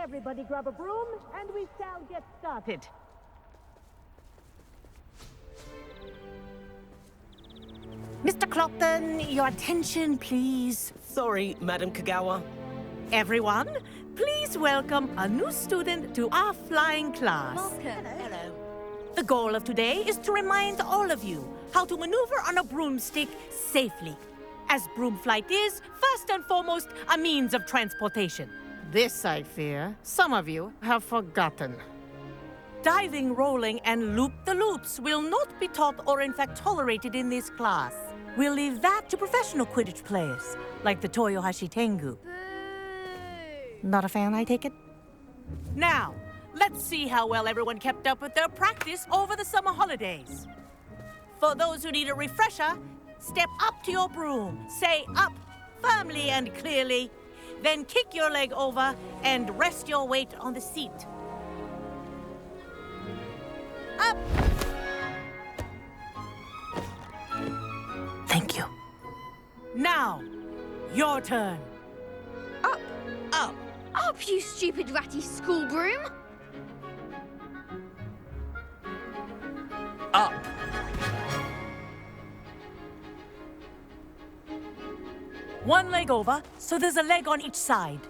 Everybody grab a broom, and we shall get started. Mr. Clopton, your attention, please. Sorry, Madam Kagawa. Everyone, please welcome a new student to our flying class. Welcome. Hello. The goal of today is to remind all of you how to maneuver on a broomstick safely, as broom flight is, first and foremost, a means of transportation. This, I fear, some of you have forgotten. Diving, rolling, and loop-the-loops will not be taught or in fact tolerated in this class. We'll leave that to professional Quidditch players, like the Toyohashi Tengu. Not a fan, I take it? Now, let's see how well everyone kept up with their practice over the summer holidays. For those who need a refresher, step up to your broom, say up firmly and clearly, then kick your leg over and rest your weight on the seat. Up! Thank you. Now, your turn. Up! Up! Up, you stupid ratty school broom! Up! One leg over, so there's a leg on each side.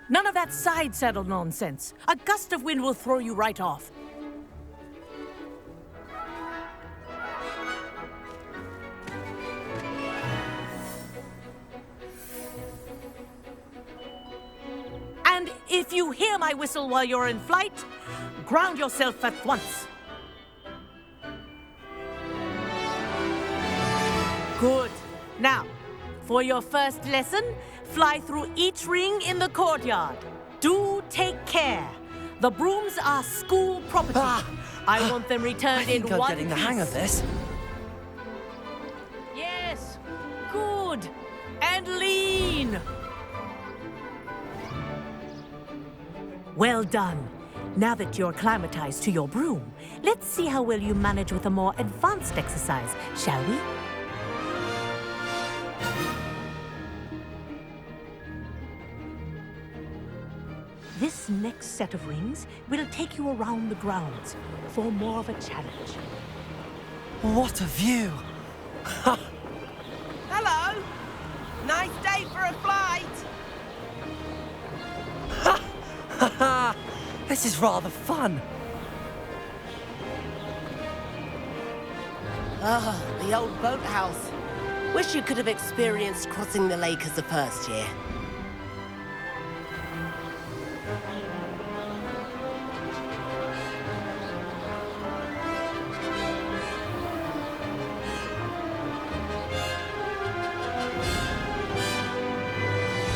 None of that side saddle nonsense. A gust of wind will throw you right off. And if you hear my whistle while you're in flight, ground yourself at once. Good. Now, for your first lesson, fly through each ring in the courtyard. Do take care. The brooms are school property. I want them returned in one piece. I'm getting the hang of this. Yes. Good. And lean. Well done. Now that you're acclimatized to your broom, let's see how well you manage with a more advanced exercise, shall we? This next set of rings will take you around the grounds for more of a challenge. What a view! Hello! Nice day for a flight! This is rather fun. Ah, the old boathouse. Wish you could have experienced crossing the lake as the first year.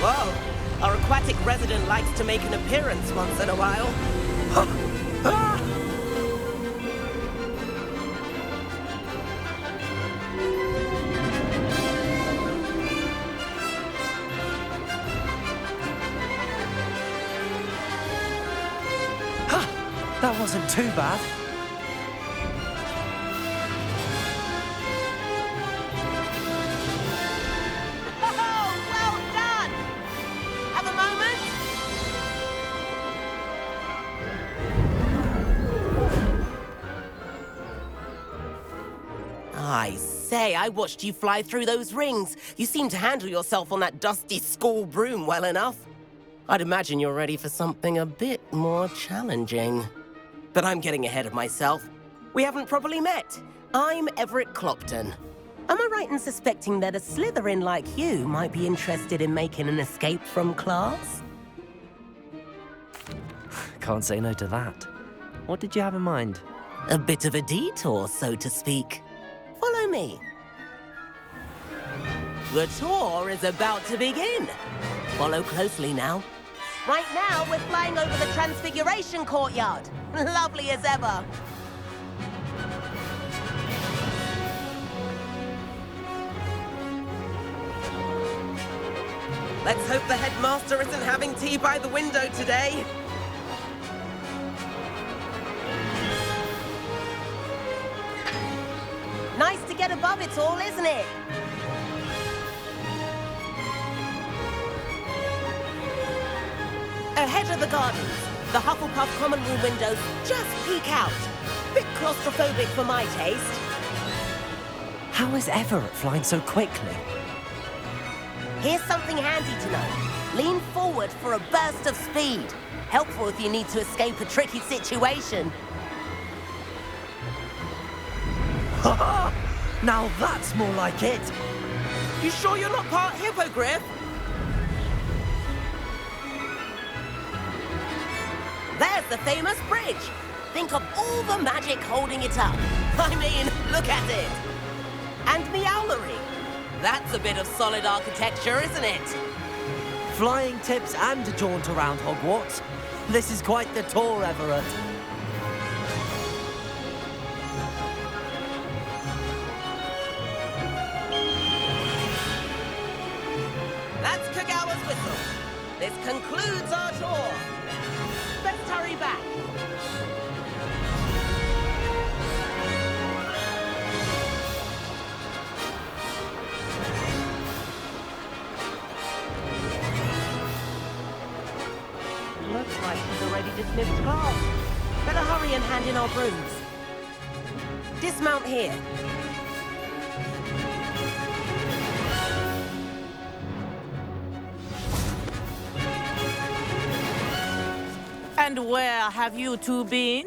Whoa! Our aquatic resident likes to make an appearance once in a while. That wasn't too bad. Oh, well done! Have a moment? I say, I watched you fly through those rings. You seem to handle yourself on that dusty school broom well enough. I'd imagine you're ready for something a bit more challenging. But I'm getting ahead of myself. We haven't properly met. I'm Everett Clopton. Am I right in suspecting that a Slytherin like you might be interested in making an escape from class? Can't say no to that. What did you have in mind? A bit of a detour, so to speak. Follow me. The tour is about to begin. Follow closely now. Right now, we're flying over the Transfiguration Courtyard. Lovely as ever. Let's hope the headmaster isn't having tea by the window today. Nice to get above it all, isn't it? Ahead of the gardens, the Hufflepuff common room windows just peek out. Bit claustrophobic for my taste. How is Everett flying so quickly? Here's something handy to know. Lean forward for a burst of speed. Helpful if you need to escape a tricky situation. Ha! Now that's more like it. You sure you're not part hippogriff? There's the famous bridge. Think of all the magic holding it up. I mean, look at it. And Meowlery. That's a bit of solid architecture, isn't it? Flying tips and a jaunt around Hogwarts. This is quite the tour, Everett. That's Kagawa's whistle. This concludes our tour. Let's hurry back. Looks like she's already dismissed class. Better hurry and hand in our brooms. Dismount here. And where have you two been?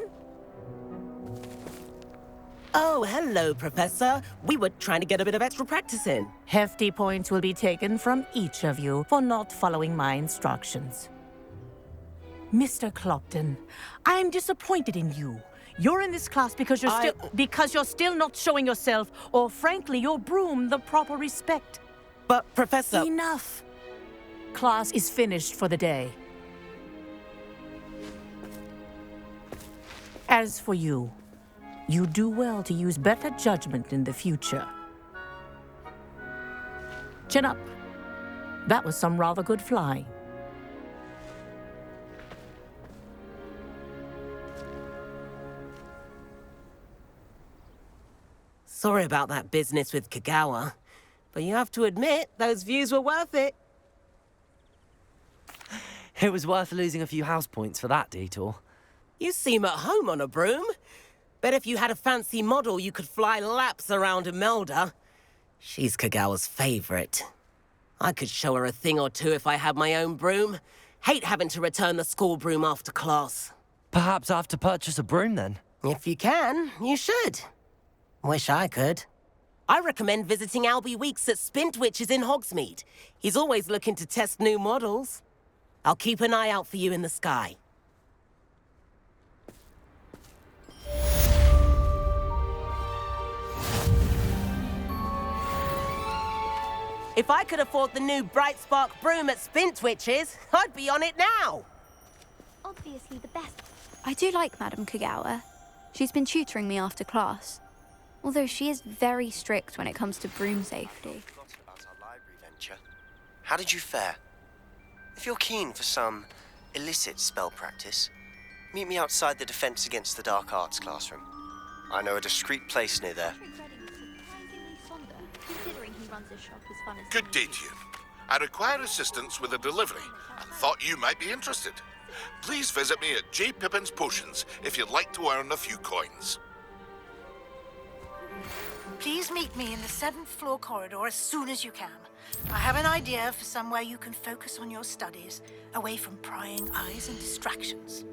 Oh, hello, Professor. We were trying to get a bit of extra practice in. Hefty points will be taken from each of you for not following my instructions. Mr. Clopton, I'm disappointed in you. You're in this class because you're still not showing yourself, or frankly, your broom, the proper respect. But, Professor... Enough. Class is finished for the day. As for you, you do well to use better judgment in the future. Chin up. That was some rather good flying. Sorry about that business with Kagawa, but you have to admit, those views were worth it. It was worth losing a few house points for that detour. You seem at home on a broom. Bet if you had a fancy model, you could fly laps around Imelda. She's Kagawa's favorite. I could show her a thing or two if I had my own broom. Hate having to return the school broom after class. Perhaps I have to purchase a broom then. If you can, you should. Wish I could. I recommend visiting Albie Weeks at Spintwitches in Hogsmeade. He's always looking to test new models. I'll keep an eye out for you in the sky. If I could afford the new Bright Spark broom at Spintwitches, I'd be on it now. Obviously the best. I do like Madame Kagawa. She's been tutoring me after class. Although she is very strict when it comes to broom safety. Forgotten about our library venture. How did you fare? If you're keen for some illicit spell practice, meet me outside the Defense Against the Dark Arts classroom. I know a discreet place near there. Good day to you. I require assistance with a delivery and thought you might be interested. Please visit me at J. Pippin's Potions if you'd like to earn a few coins. Please meet me in the 7th floor corridor as soon as you can. I have an idea for somewhere you can focus on your studies, away from prying eyes and distractions.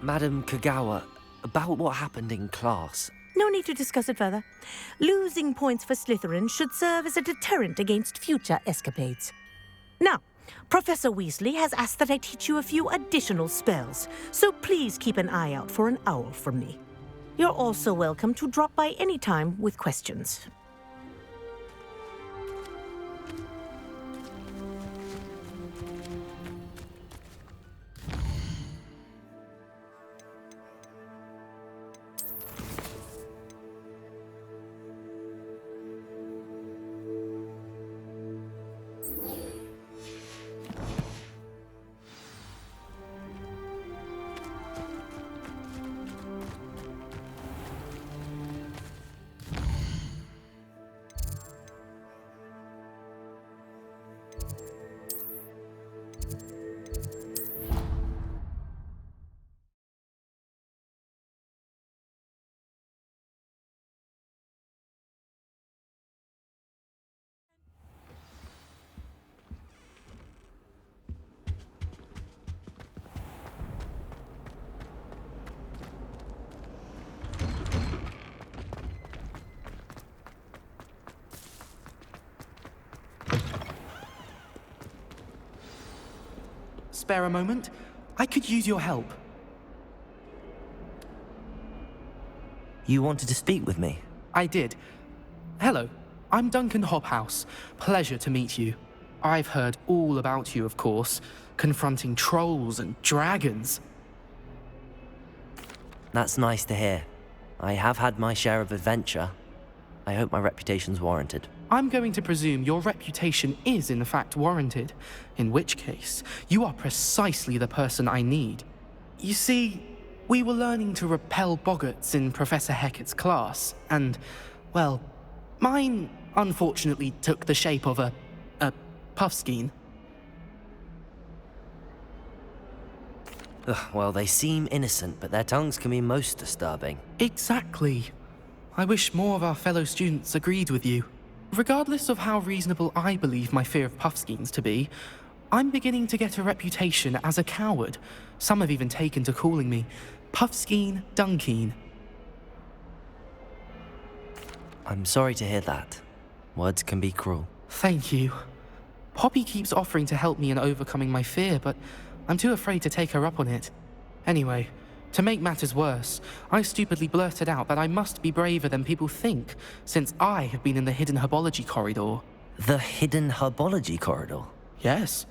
Madam Kagawa, about what happened in class. No need to discuss it further. Losing points for Slytherin should serve as a deterrent against future escapades. Now, Professor Weasley has asked that I teach you a few additional spells, so please keep an eye out for an owl from me. You're also welcome to drop by any time with questions. Spare a moment? I could use your help. You wanted to speak with me? I did. Hello, I'm Duncan Hobhouse. Pleasure to meet you. I've heard all about you, of course, confronting trolls and dragons. That's nice to hear. I have had my share of adventure. I hope my reputation's warranted. I'm going to presume your reputation is in fact warranted, in which case, you are precisely the person I need. You see, we were learning to repel boggarts in Professor Hecat's class, and, well, mine unfortunately took the shape of a puffskein. Well, they seem innocent, but their tongues can be most disturbing. Exactly. I wish more of our fellow students agreed with you. Regardless of how reasonable I believe my fear of puffskeins to be, I'm beginning to get a reputation as a coward. Some have even taken to calling me Puffskeen Dunkeen. I'm sorry to hear that. Words can be cruel. Thank you. Poppy keeps offering to help me in overcoming my fear, but I'm too afraid to take her up on it. Anyway, to make matters worse, I stupidly blurted out that I must be braver than people think, since I have been in the hidden herbology corridor. The hidden herbology corridor? Yes.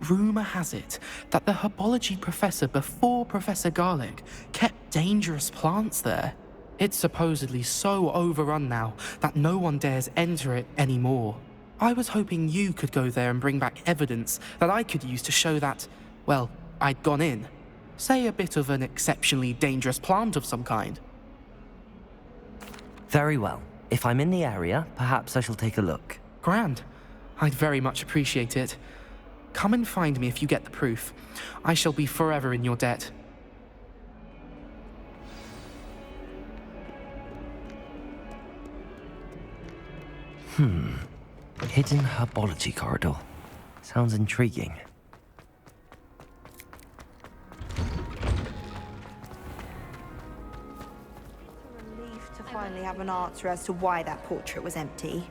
Rumour has it that the herbology professor before Professor Garlick kept dangerous plants there. It's supposedly so overrun now that no one dares enter it anymore. I was hoping you could go there and bring back evidence that I could use to show that, well, I'd gone in. Say a bit of an exceptionally dangerous plant of some kind. Very well. If I'm in the area, perhaps I shall take a look. Grand. I'd very much appreciate it. Come and find me if you get the proof. I shall be forever in your debt. Hidden herbology corridor. Sounds intriguing. To finally have an answer as to why that portrait was empty.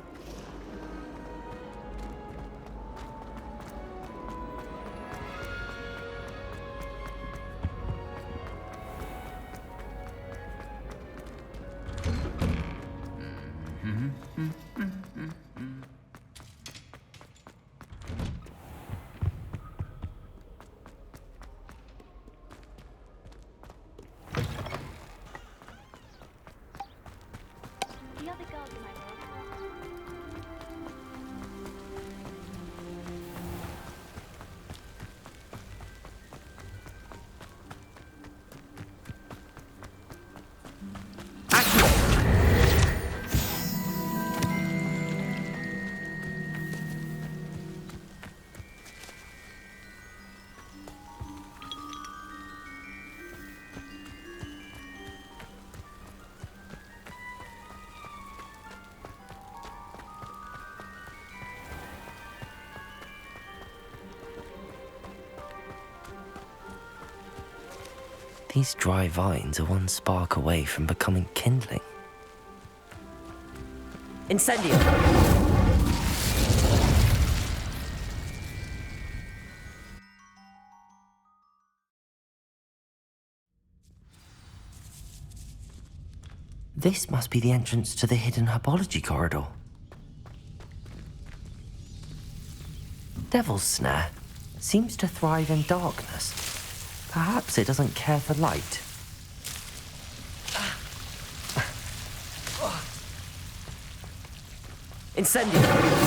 These dry vines are one spark away from becoming kindling. Incendio! This must be the entrance to the hidden herbology corridor. Devil's Snare seems to thrive in darkness. Perhaps it doesn't care for light. Incendio!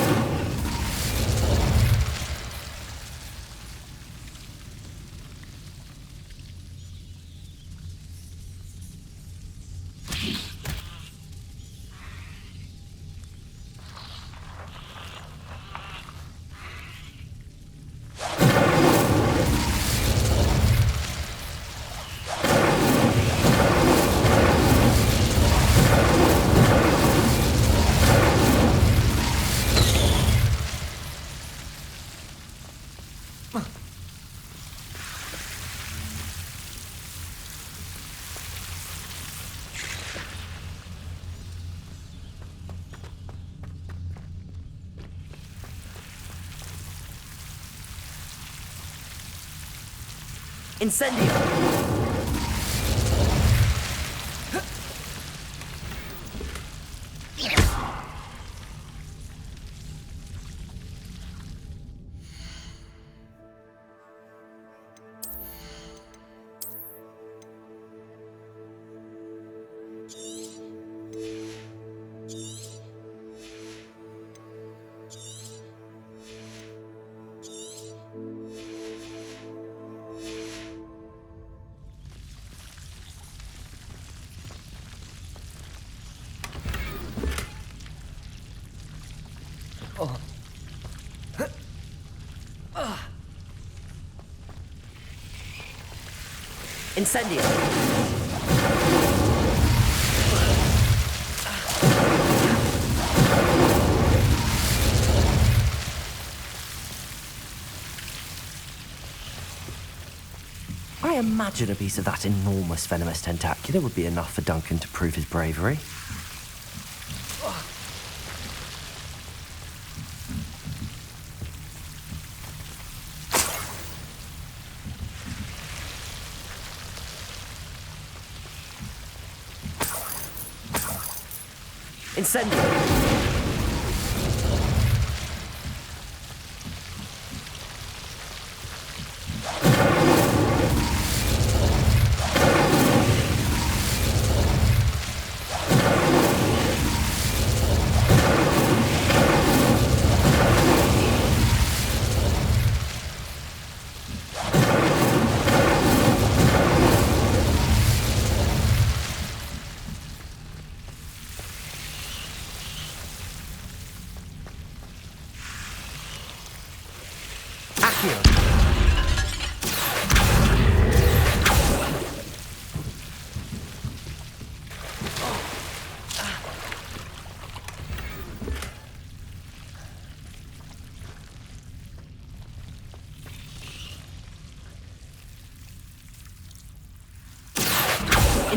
Incendio! Incendio! I imagine a piece of that enormous venomous tentacula would be enough for Duncan to prove his bravery. Incendio!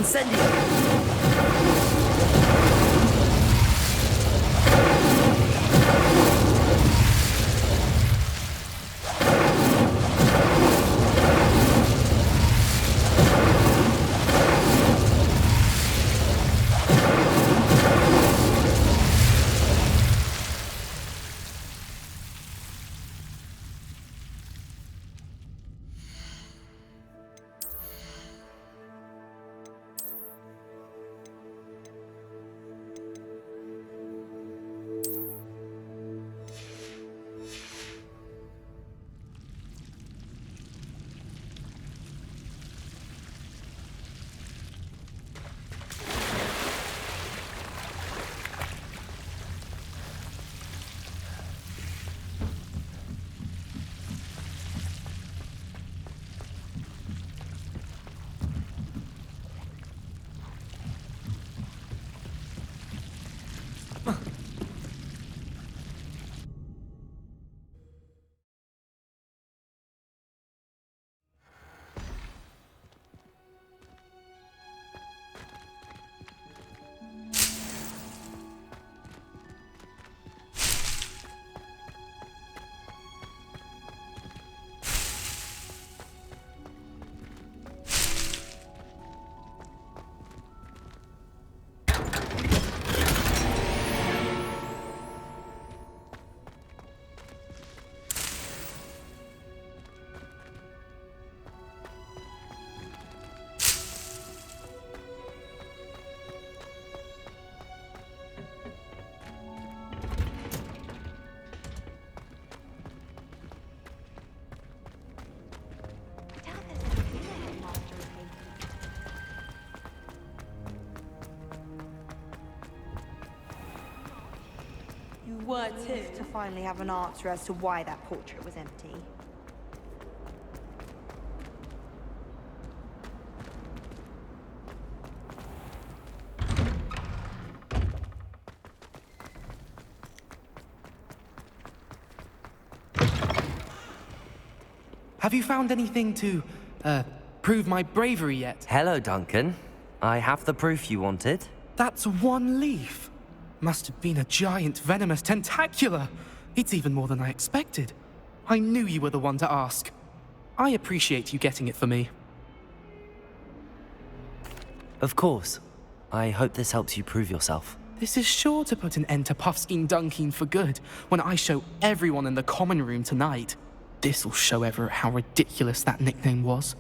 Incendio! were too. To finally have an answer as to why that portrait was empty. Have you found anything to, prove my bravery yet? Hello, Duncan. I have the proof you wanted. That's one leaf. Must have been a giant venomous tentacula. It's even more than I expected. I knew you were the one to ask. I appreciate you getting it for me. Of course. I hope this helps you prove yourself. This is sure to put an end to Puffskein Dunkin for good when I show everyone in the common room tonight. This'll show Everett how ridiculous that nickname was.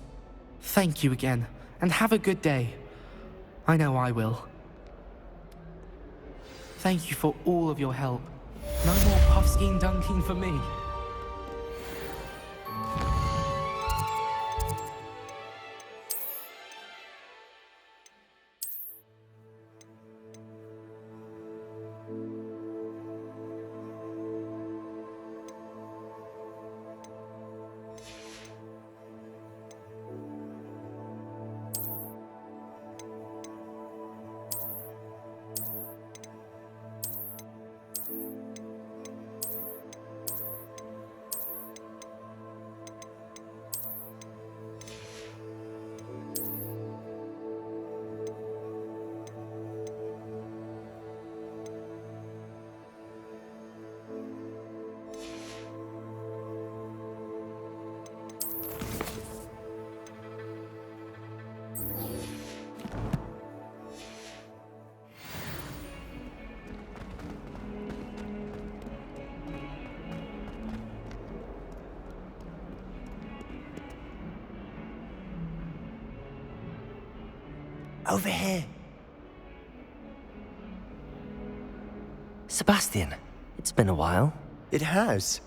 Thank you again, and have a good day. I know I will. Thank you for all of your help. No more Puffskein Dunkin for me. Over here. Sebastian, it's been a while. It has.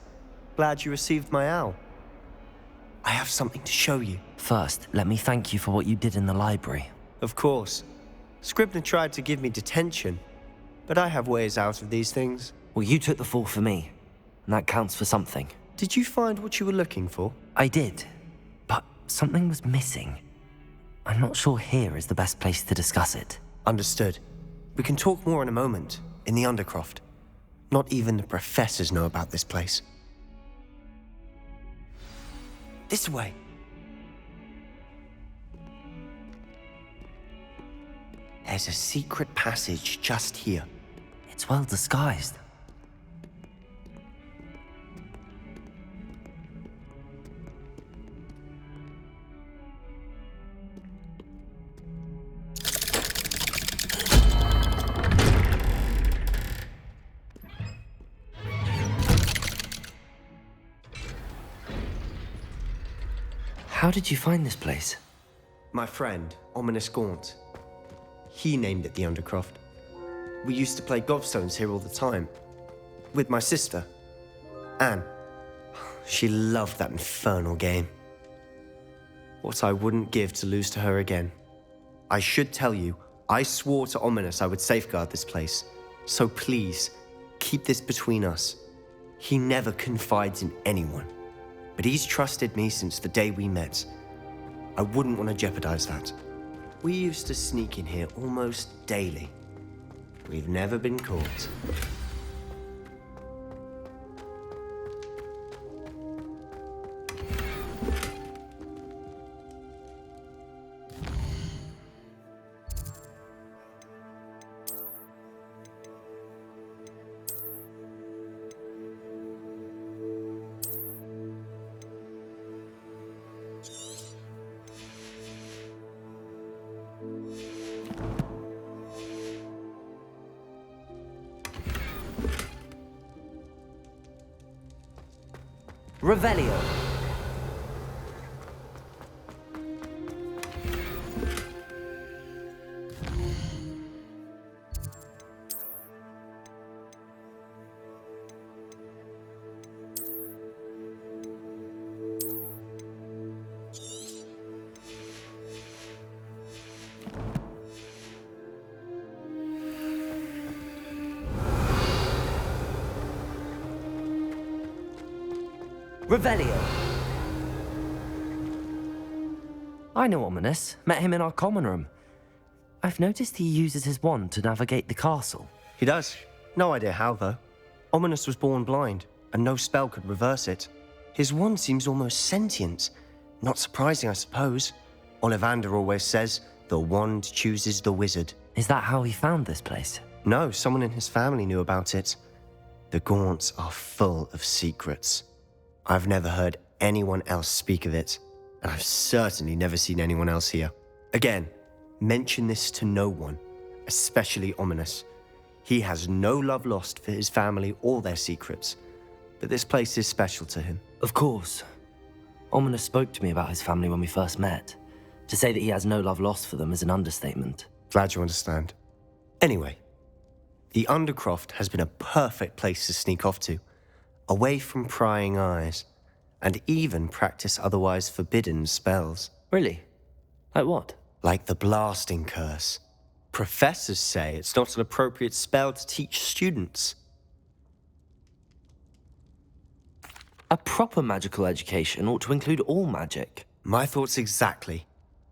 Glad you received my owl. I have something to show you. First, let me thank you for what you did in the library. Of course. Scribner tried to give me detention, but I have ways out of these things. Well, you took the fall for me, and that counts for something. Did you find what you were looking for? I did, but something was missing. I'm not sure here is the best place to discuss it. Understood. We can talk more in a moment, in the Undercroft. Not even the professors know about this place. This way. There's a secret passage just here. It's well disguised. How did you find this place? My friend, Ominous Gaunt. He named it the Undercroft. We used to play gobstones here all the time. With my sister, Anne. She loved that infernal game. What I wouldn't give to lose to her again. I should tell you, I swore to Ominous I would safeguard this place. So please, keep this between us. He never confides in anyone. But he's trusted me since the day we met. I wouldn't want to jeopardize that. We used to sneak in here almost daily. We've never been caught. Revelio. Revelio. I know Ominous. Met him in our common room. I've noticed he uses his wand to navigate the castle. He does. No idea how, though. Ominous was born blind, and no spell could reverse it. His wand seems almost sentient. Not surprising, I suppose. Ollivander always says, the wand chooses the wizard. Is that how he found this place? No, someone in his family knew about it. The Gaunts are full of secrets. I've never heard anyone else speak of it, and I've certainly never seen anyone else here. Again, mention this to no one, especially Ominous. He has no love lost for his family or their secrets, but this place is special to him. Of course. Ominous spoke to me about his family when we first met. To say that he has no love lost for them is an understatement. Glad you understand. Anyway, the Undercroft has been a perfect place to sneak off to, away from prying eyes, and even practice otherwise forbidden spells. Really? Like what? Like the blasting curse. Professors say it's not an appropriate spell to teach students. A proper magical education ought to include all magic. My thoughts exactly.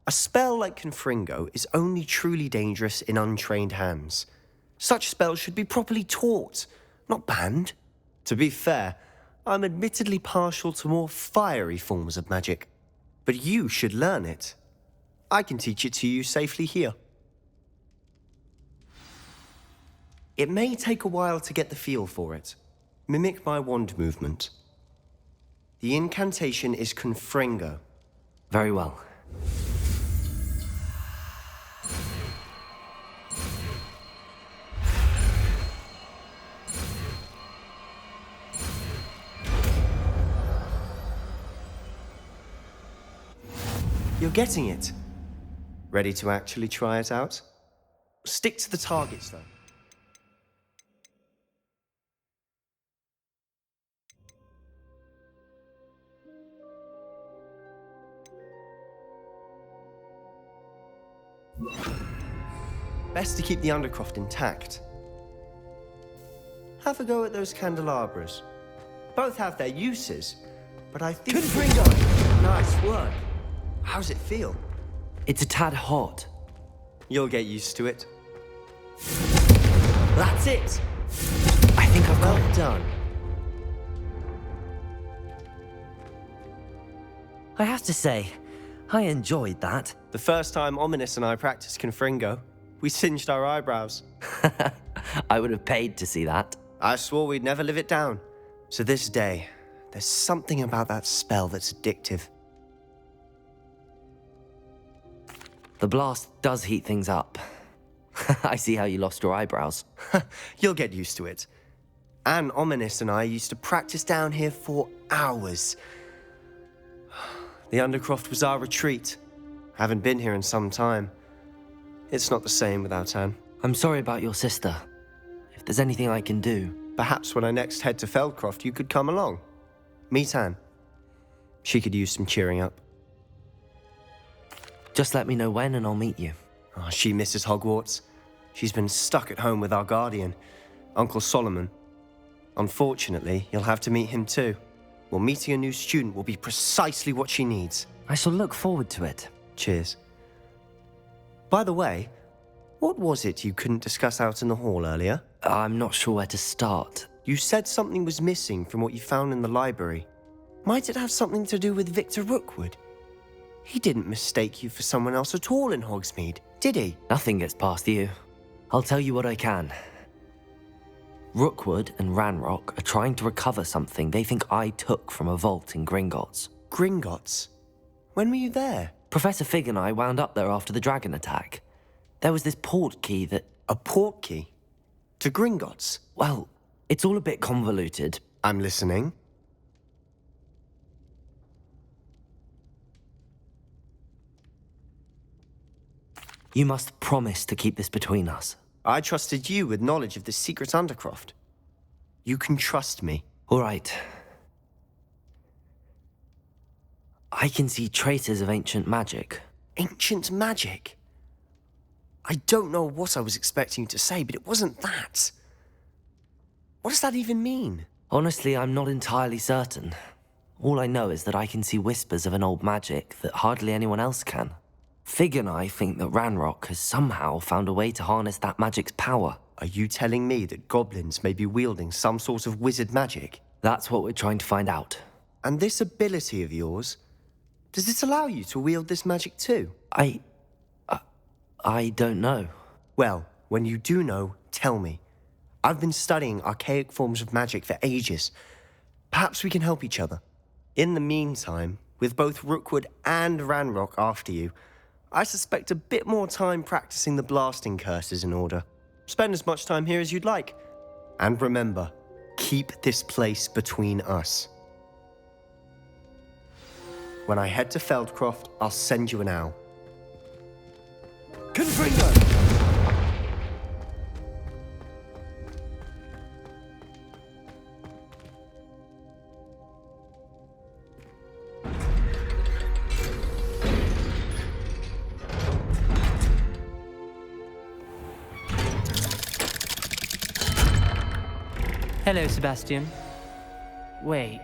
A spell like Confringo is only truly dangerous in untrained hands. Such spells should be properly taught, not banned. To be fair, I'm admittedly partial to more fiery forms of magic. But you should learn it. I can teach it to you safely here. It may take a while to get the feel for it. Mimic my wand movement. The incantation is Confringo. Very well. You're getting it. Ready to actually try it out? Stick to the targets, though. Best to keep the Undercroft intact. Have a go at those candelabras. Both have their uses, but I think... Confringo! Nice work. How's it feel? It's a tad hot. You'll get used to it. That's it! I think I've got it. Done. I have to say, I enjoyed that. The first time Ominous and I practiced Confringo, we singed our eyebrows. I would have paid to see that. I swore we'd never live it down. To this day, there's something about that spell that's addictive. The blast does heat things up. I see how you lost your eyebrows. You'll get used to it. Anne Ominous and I used to practice down here for hours. The Undercroft was our retreat. Haven't been here in some time. It's not the same without Anne. I'm sorry about your sister. If there's anything I can do... Perhaps when I next head to Feldcroft, you could come along. Meet Anne. She could use some cheering up. Just let me know when and I'll meet you. Oh, she misses Hogwarts. She's been stuck at home with our guardian, Uncle Solomon. Unfortunately, you'll have to meet him too. Well, meeting a new student will be precisely what she needs. I shall look forward to it. Cheers. By the way, what was it you couldn't discuss out in the hall earlier? I'm not sure where to start. You said something was missing from what you found in the library. Might it have something to do with Victor Rookwood? He didn't mistake you for someone else at all in Hogsmeade, did he? Nothing gets past you. I'll tell you what I can. Rookwood and Ranrock are trying to recover something they think I took from a vault in Gringotts. Gringotts? When were you there? Professor Fig and I wound up there after the dragon attack. There was this port key that... A port key? To Gringotts? Well, it's all a bit convoluted. I'm listening. You must promise to keep this between us. I trusted you with knowledge of the secret Undercroft. You can trust me. All right. I can see traces of ancient magic. Ancient magic? I don't know what I was expecting you to say, but it wasn't that. What does that even mean? Honestly, I'm not entirely certain. All I know is that I can see whispers of an old magic that hardly anyone else can. Fig and I think that Ranrock has somehow found a way to harness that magic's power. Are you telling me that goblins may be wielding some sort of wizard magic? That's what we're trying to find out. And this ability of yours, does it allow you to wield this magic too? I don't know. Well, when you do know, tell me. I've been studying archaic forms of magic for ages. Perhaps we can help each other. In the meantime, with both Rookwood and Ranrock after you, I suspect a bit more time practicing the blasting curse is in order. Spend as much time here as you'd like. And remember, keep this place between us. When I head to Feldcroft, I'll send you an owl. Confringo! Hello, Sebastian. Wait.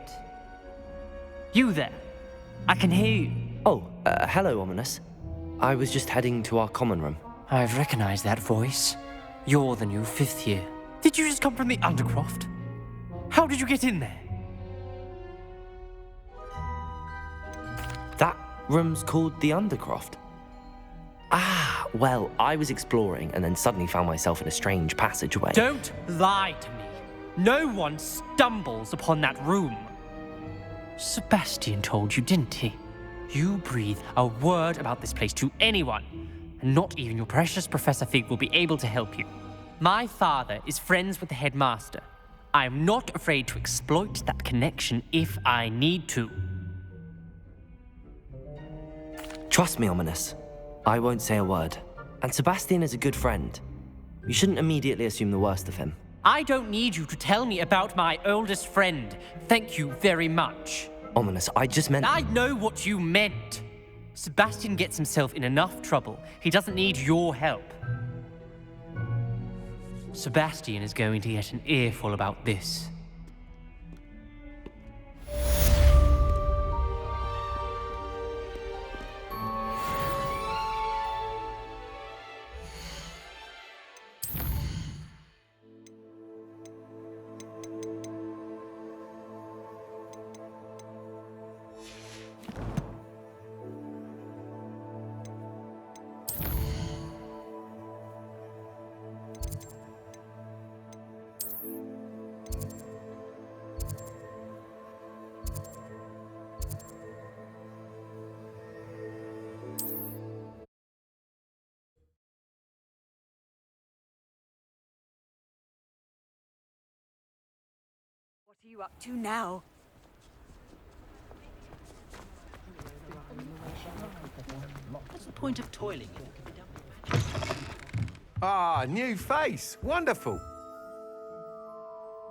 You there? I can hear you. Oh, hello, Ominous. I was just heading to our common room. I've recognized that voice. You're the new 5th year. Did you just come from the Undercroft? How did you get in there? That room's called the Undercroft. Ah, well, I was exploring and then suddenly found myself in a strange passageway. Don't lie to me. No one stumbles upon that room. Sebastian told you, didn't he? You breathe a word about this place to anyone, and not even your precious Professor Fig will be able to help you. My father is friends with the headmaster. I am not afraid to exploit that connection if I need to. Trust me, Ominous. I won't say a word. And Sebastian is a good friend. You shouldn't immediately assume the worst of him. I don't need you to tell me about my oldest friend. Thank you very much. Ominous, I just meant... I know what you meant. Sebastian gets himself in enough trouble. He doesn't need your help. Sebastian is going to get an earful about this. What are you up to now? What's the point of toiling? Ah, new face. Wonderful.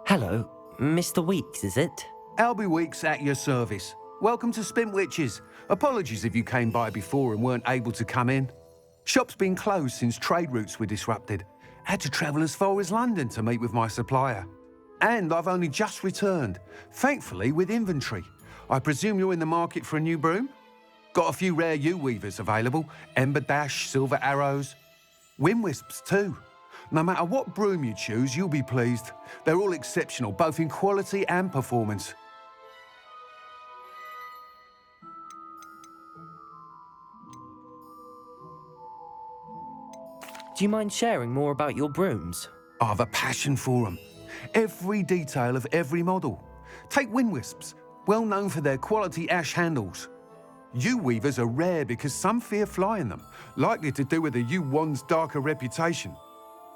Hello, Mr. Weeks, is it? Albie Weeks at your service. Welcome to Spintwitches. Apologies if you came by before and weren't able to come in. Shop's been closed since trade routes were disrupted. Had to travel as far as London to meet with my supplier. And I've only just returned, thankfully with inventory. I presume you're in the market for a new broom? Got a few rare U-weavers available, Ember Dash, Silver Arrows, Wind Wisps too. No matter what broom you choose, you'll be pleased. They're all exceptional, both in quality and performance. Do you mind sharing more about your brooms? I've a passion for them. Every detail of every model. Take Wind Wisps, well known for their quality ash handles. U-weavers are rare because some fear flying them, likely to do with the U-wand's darker reputation.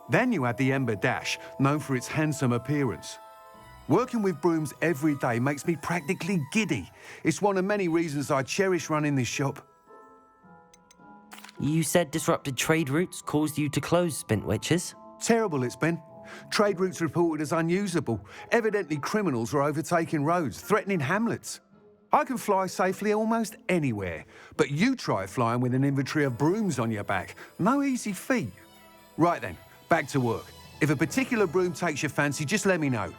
Then you add the Ember Dash, known for its handsome appearance. Working with brooms every day makes me practically giddy. It's one of many reasons I cherish running this shop. You said disrupted trade routes caused you to close Spintwitches? Terrible it's been. Trade routes reported as unusable. Evidently criminals are overtaking roads, threatening hamlets. I can fly safely almost anywhere, but you try flying with an inventory of brooms on your back. No easy feat. Right then, back to work. If a particular broom takes your fancy, just let me know.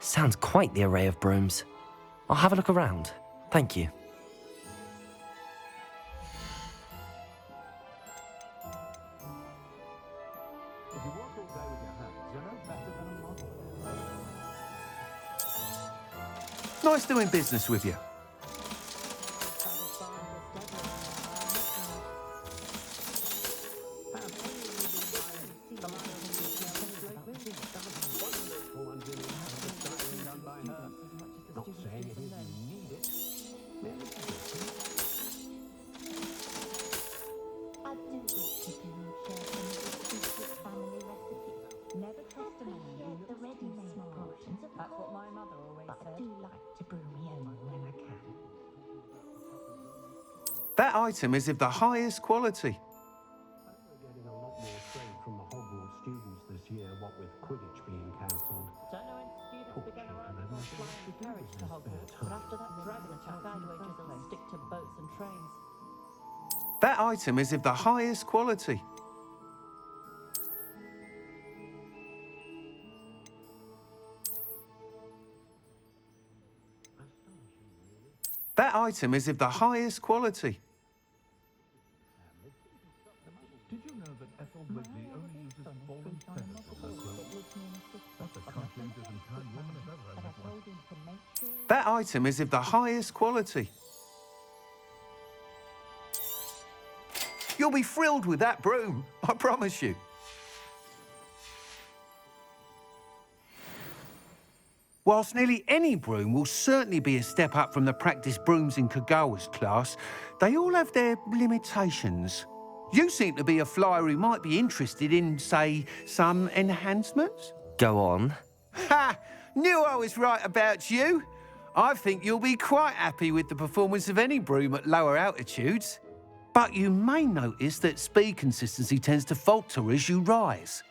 Sounds quite the array of brooms. I'll have a look around. Thank you. Nice doing business with you. That item is of the highest quality. We're getting a lot more strength from the Hogwarts students this year, what with Quidditch being cancelled. Don't know when students began arriving on flying carriage to Hogwarts, but after that dragon attack, graduates will stick to boats and trains. That item is of the highest quality. That item is of the highest quality. Did you know that Ethel Ridley only uses fallen feathers on her clothes? That's a conscientious and kind woman if ever I met one. That item is of the highest quality. You'll be thrilled with that broom, I promise you. Whilst nearly any broom will certainly be a step up from the practice brooms in Kagawa's class, they all have their limitations. You seem to be a flyer who might be interested in, say, some enhancements? Go on. Ha! Knew I was right about you. I think you'll be quite happy with the performance of any broom at lower altitudes. But you may notice that speed consistency tends to falter as you rise.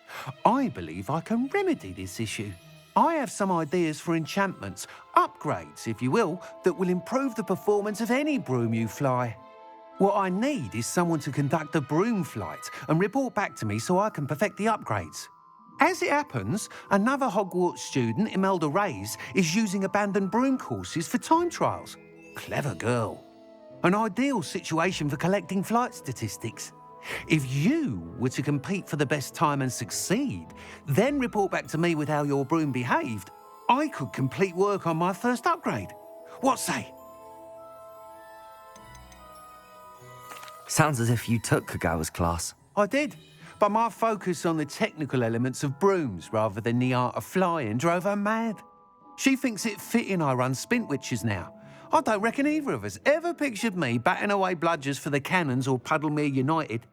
I believe I can remedy this issue. I have some ideas for enchantments, upgrades, if you will, that will improve the performance of any broom you fly. What I need is someone to conduct a broom flight and report back to me so I can perfect the upgrades. As it happens, another Hogwarts student, Imelda Reyes, is using abandoned broom courses for time trials. Clever girl. An ideal situation for collecting flight statistics. If you were to compete for the best time and succeed, then report back to me with how your broom behaved, I could complete work on my first upgrade. What say? Sounds as if you took Kagawa's class. I did, but my focus on the technical elements of brooms rather than the art of flying drove her mad. She thinks it fitting I run Spintwitches now. I don't reckon either of us ever pictured me batting away bludgers for the Cannons or Puddlemere United.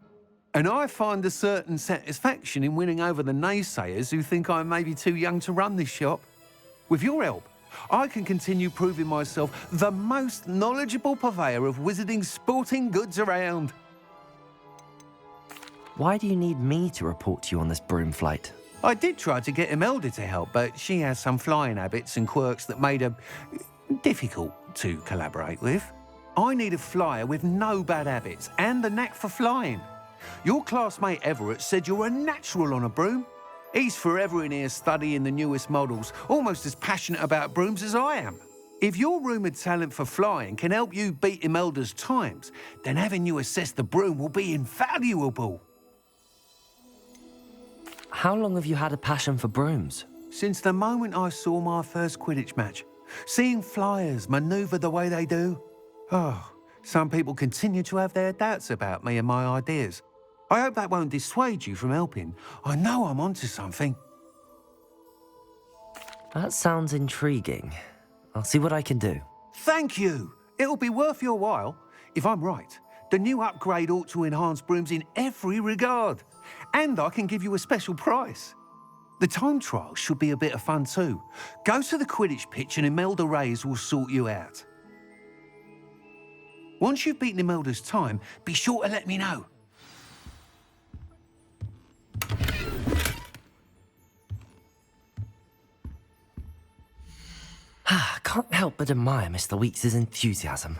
And I find a certain satisfaction in winning over the naysayers who think I'm maybe too young to run this shop. With your help, I can continue proving myself the most knowledgeable purveyor of wizarding sporting goods around. Why do you need me to report to you on this broom flight? I did try to get Imelda to help, but she has some flying habits and quirks that made her difficult to collaborate with. I need a flyer with no bad habits and the knack for flying. Your classmate Everett said you're a natural on a broom. He's forever in here studying the newest models, almost as passionate about brooms as I am. If your rumoured talent for flying can help you beat Imelda's times, then having you assess the broom will be invaluable. How long have you had a passion for brooms? Since the moment I saw my first Quidditch match. Seeing flyers manoeuvre the way they do. Oh, some people continue to have their doubts about me and my ideas. I hope that won't dissuade you from helping. I know I'm onto something. That sounds intriguing. I'll see what I can do. Thank you. It'll be worth your while. If I'm right, the new upgrade ought to enhance brooms in every regard. And I can give you a special price. The time trial should be a bit of fun too. Go to the Quidditch pitch and Imelda Reyes will sort you out. Once you've beaten Imelda's time, be sure to let me know. Can't help but admire Mr. Weeks' enthusiasm.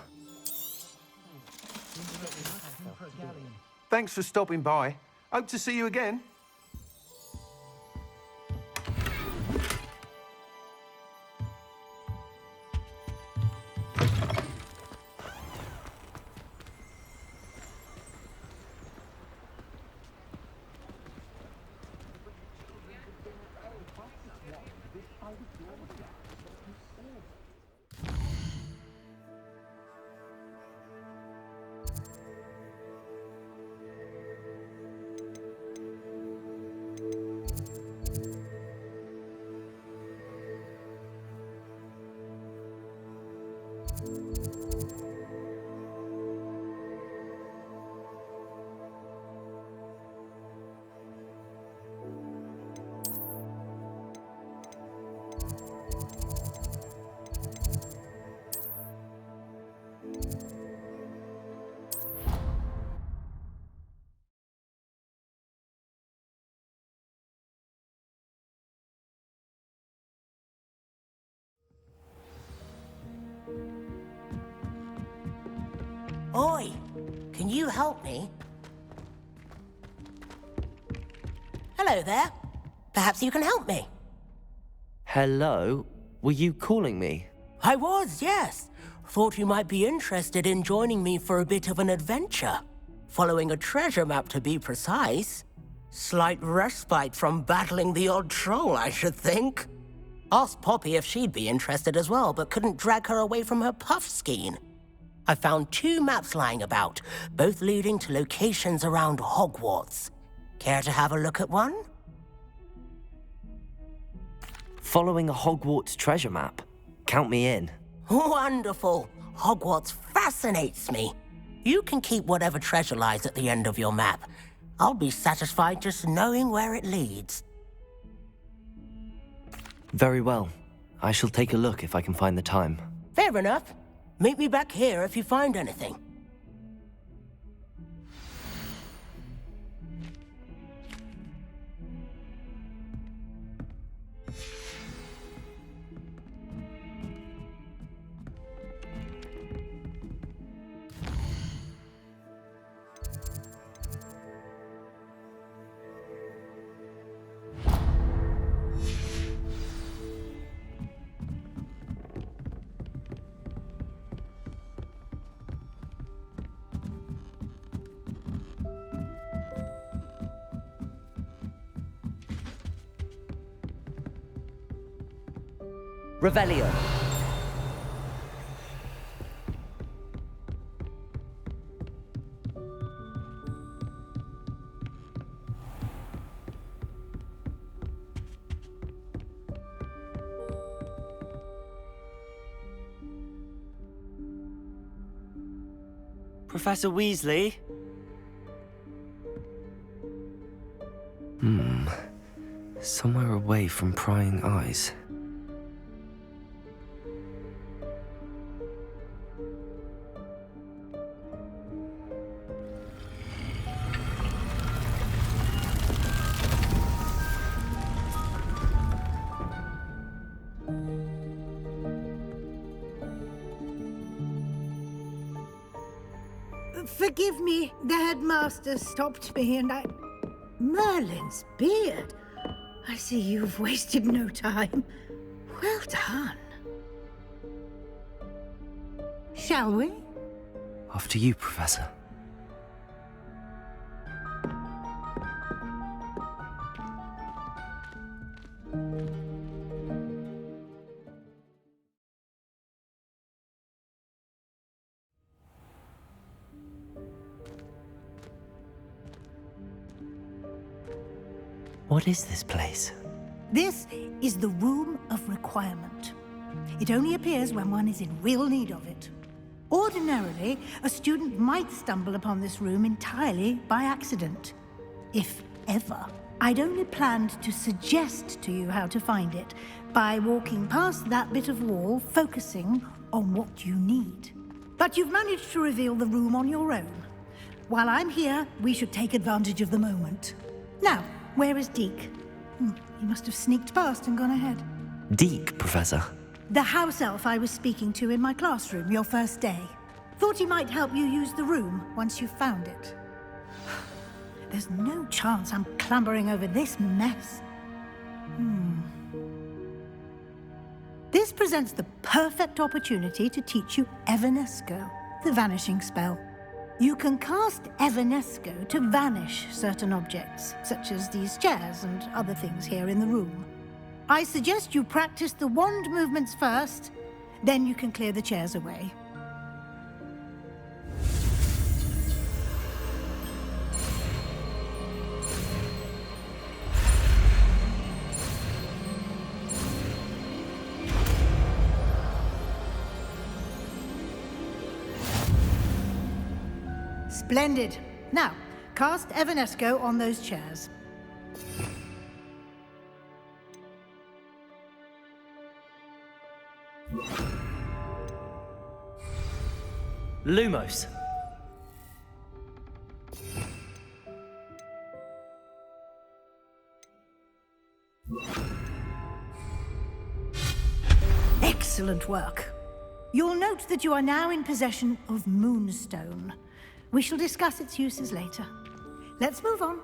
Thanks for stopping by. Hope to see you again. Oi, can you help me? Hello there. Perhaps you can help me. Hello? Were you calling me? I was, yes. Thought you might be interested in joining me for a bit of an adventure. Following a treasure map, to be precise. Slight respite from battling the odd troll, I should think. Asked Poppy if she'd be interested as well, but couldn't drag her away from her puff skein. I found 2 maps lying about, both leading to locations around Hogwarts. Care to have a look at one? Following a Hogwarts treasure map? Count me in. Wonderful. Hogwarts fascinates me. You can keep whatever treasure lies at the end of your map. I'll be satisfied just knowing where it leads. Very well. I shall take a look if I can find the time. Fair enough. Meet me back here if you find anything. Revelio. Professor Weasley? Somewhere away from prying eyes. Forgive me, the headmaster stopped me and Merlin's beard. I see you've wasted no time. Well done. Shall we? After you, Professor. What is this place? This is the Room of Requirement. It only appears when one is in real need of it. Ordinarily, a student might stumble upon this room entirely by accident, if ever. I'd only planned to suggest to you how to find it by walking past that bit of wall, focusing on what you need. But you've managed to reveal the room on your own. While I'm here, we should take advantage of the moment. Now, where is Deke? He must have sneaked past and gone ahead. Deke, Professor. The house elf I was speaking to in my classroom your first day. Thought he might help you use the room once you've found it. There's no chance I'm clambering over this mess. This presents the perfect opportunity to teach you Evanesco, the vanishing spell. You can cast Evanesco to vanish certain objects, such as these chairs and other things here in the room. I suggest you practice the wand movements first, then you can clear the chairs away. Splendid. Now, cast Evanesco on those chairs. Lumos. Excellent work. You'll note that you are now in possession of Moonstone. We shall discuss its uses later. Let's move on.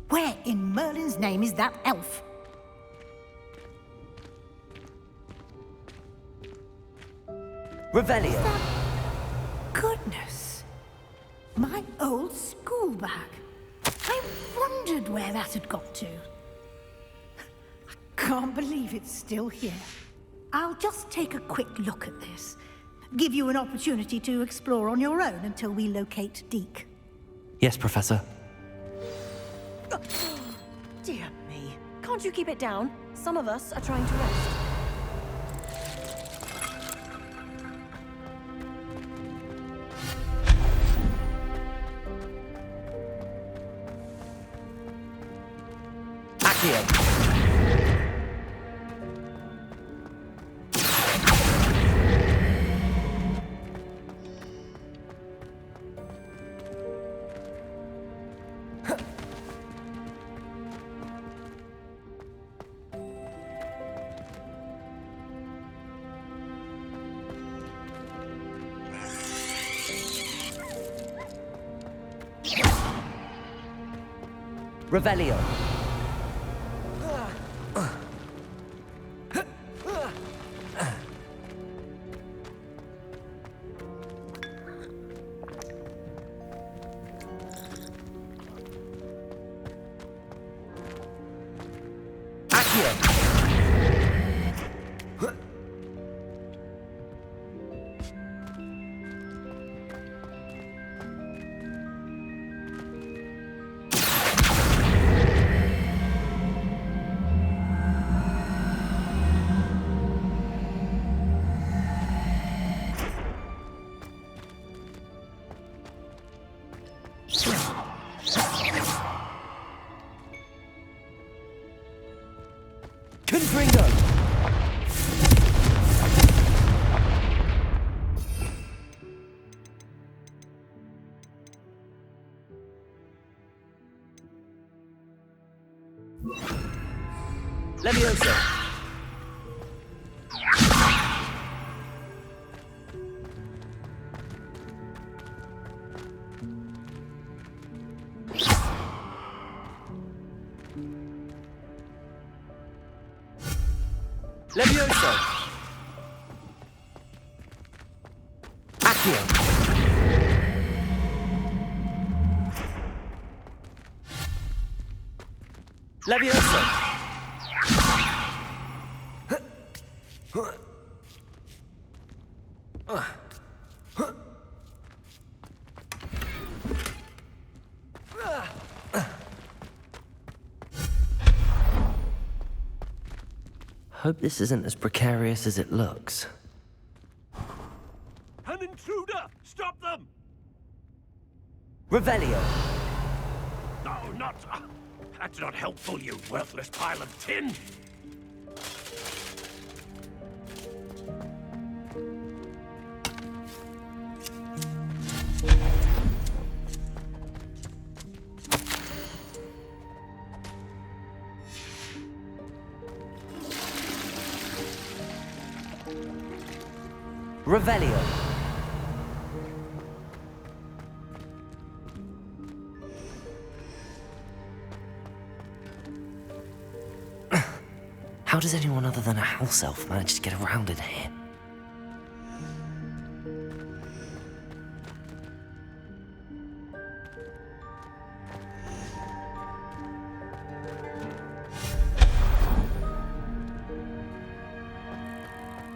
Where in Merlin's name is that elf? Revelio. Goodness. My old school bag. I wondered where that had got to. I can't believe it's still here. I'll just take a quick look at this. Give you an opportunity to explore on your own until we locate Deke. Yes, Professor. Dear me. Can't you keep it down? Some of us are trying to rest. Accio. Revelio. Levioso. Levioso. Accio. Levioso. Hope this isn't as precarious as it looks. An intruder! Stop them! Revelio. No, not... that's not helpful, you worthless pile of tin! Revelio. How does anyone other than a house elf manage to get around in here?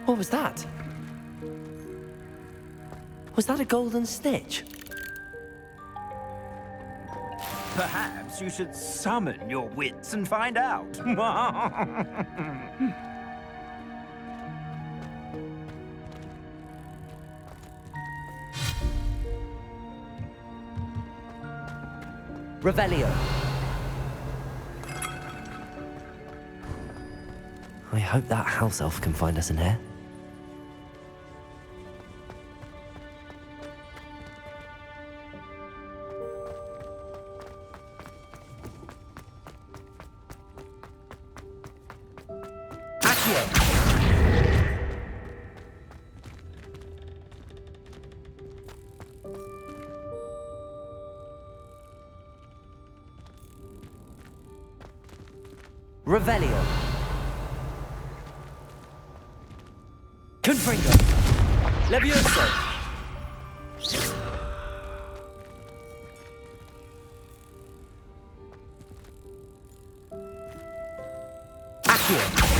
What was that? Was that a golden stitch? Perhaps you should summon your wits and find out. Revelio. I hope that house elf can find us in here. Revelio. Confringo. Levioso. Accio.